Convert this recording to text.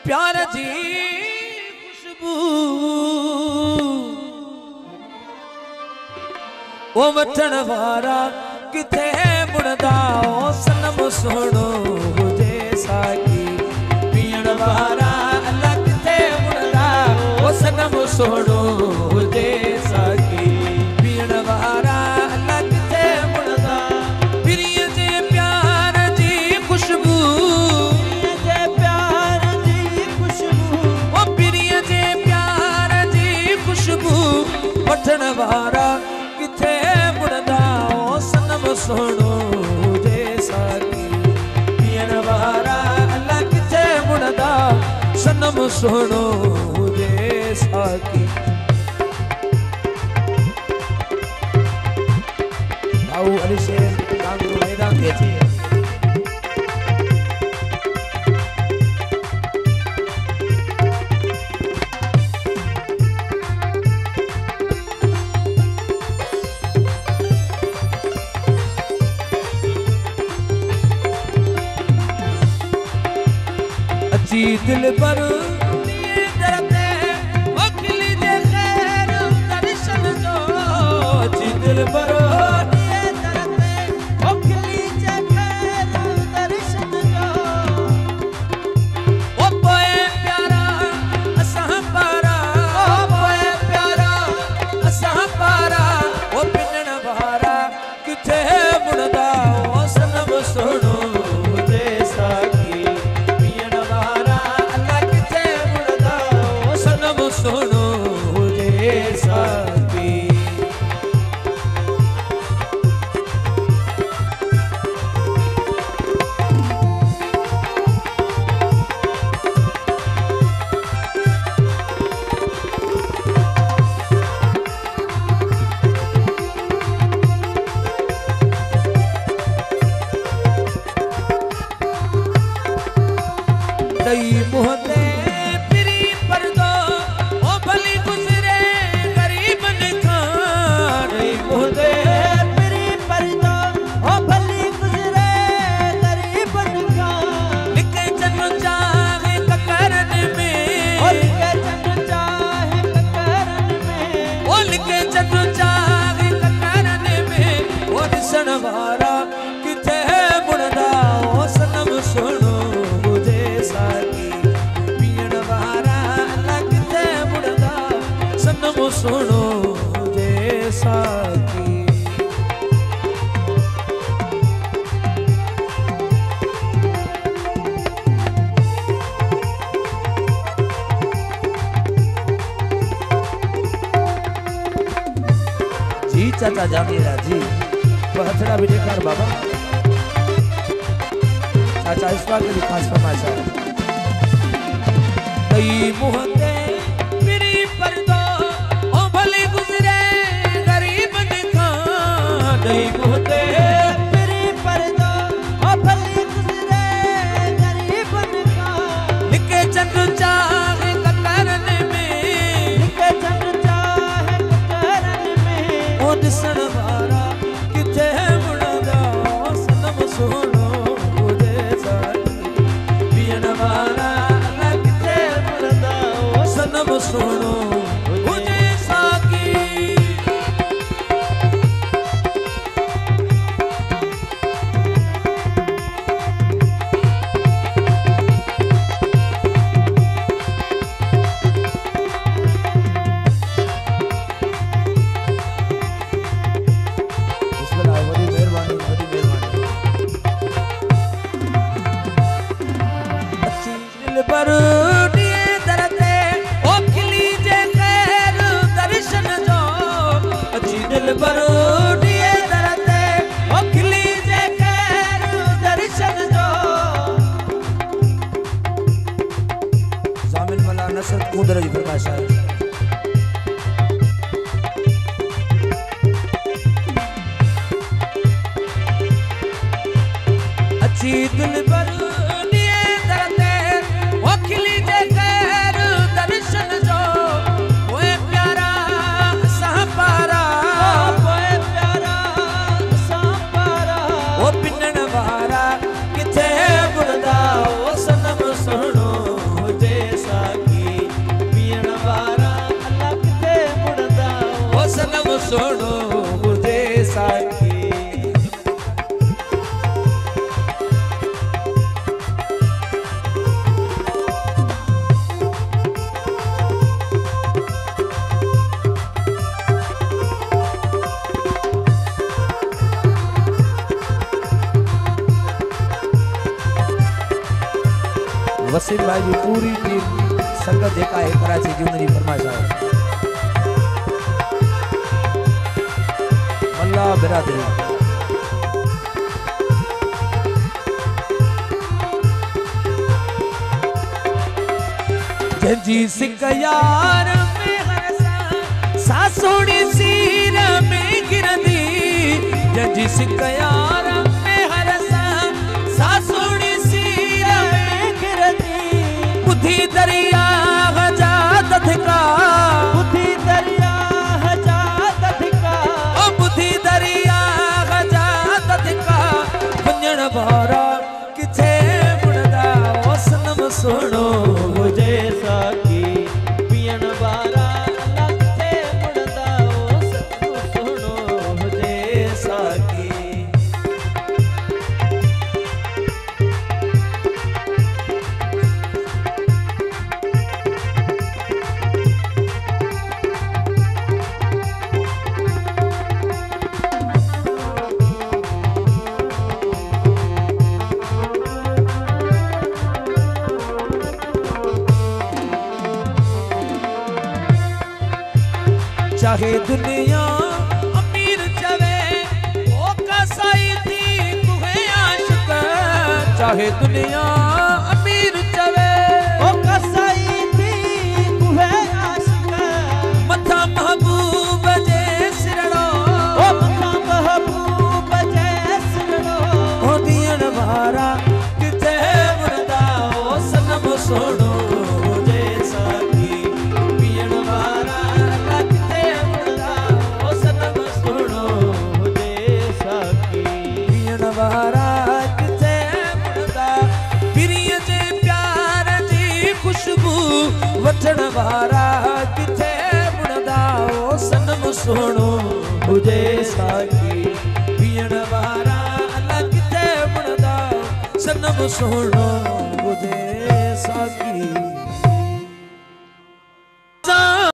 प्यार जी खुशबू ओ वठण वारा किथे मुड़दा ओ सनम सोनो हुजे साकी पीण वारा अल्लाह किथे मुड़दा ओ सनम सोनो हुजे साकी पीण वारा अल्लाह किथे मुड़दा प्रिय जे प्यार जी खुशबू जे प्यार जी खुशबू ओ प्रिय जे प्यार जी खुशबू वठण वारा किथे मुड़दा ओ सनम सोनो हुजे साकी पीण वारा अल्लाह किथे मुड़दा सनम सोनो हुजे साकी आओ अली शेर कांगरू मैदान देती जी दिल पर दिए डरते वकीली दे खैर दर्शन जो जी दिल पर दिए डरते वकीली दे खैर दर्शन जो ओ पोए प्यारा असां पारा ओ पोए प्यारा असां पारा ओ पिनण वारा किथे मुड़दा ओ सनम सोनो हुजे साकी सोनो हुजे साकी दई मोहते वारा किथे मुड़दा ओ सनम सोनो हुजे साकी पीण वारा अल्लाह किथे मुड़दा सनम सोनो हुजे साकी जी चाचा जामीरा जी हथड़ा भी देखा बाबा चाचा इस बात के लिए खास फरमाइश है कई मुहते मेरी पर्दो ओ भले गुजरे गरीब दिखा कई मुहते मेरी पर्दो ओ भले गुजरे गरीब दिखा लिखे चंद चाहे कतरन में लिखे चंद चाहे कतरन में ओ दिसण वारा सोनो हुजे साकी पीण वारा अल्लाह किथे मुड़दा ओ सनम सोनो हुजे साकी पर दिए दरते ओ खिली जे खैर दर्शन जो अच्छी दिल पर दिए दरते ओ खिली जे खैर दर्शन जो जामिल मला नसरत कुदरत की फरमाइश है अच्छी दिल पर किथे मुड़दा ओ सनम सोनो हुजे वसीम भाई जी पूरी टीम संगत जेका है कराची जी उनकी फरमाइश है मल्ला बिरादरी जंजी सिक यार में हरसा सासोड़ी सीर में गिरदी जंजी सिक यार में हरसा सासोड़ी सीर में गिरदी बुद्धि दरिया हजा दधका बुद्धि दरिया हजा दधका ओ बुद्धि दरिया हजा दधका वंजण भारा किथे मुड़दा ओ सनम सुनो मुझे साकी पियण बारा लगते मुड़दा ओ सनम सुनो मुझे साकी चाहे दुनिया अमीर चवे ओ कसाई थी कुहे आशिक चाहे दुनिया अमीर चवे ओ कसाई थी कुहे आशिक मथा महबूब जे सिरड़ो ओ मथा महबूब जे सिरड़ो ओ दियण वारा किथे मुड़दा ओ सनम सोनो जे साकी पियण वारा वठण वारा किथे मुड़दा ओ सनम सोनो मुझे साकी पियण वारा अला किथे मुड़दा सनम सोनो मुझे साकी।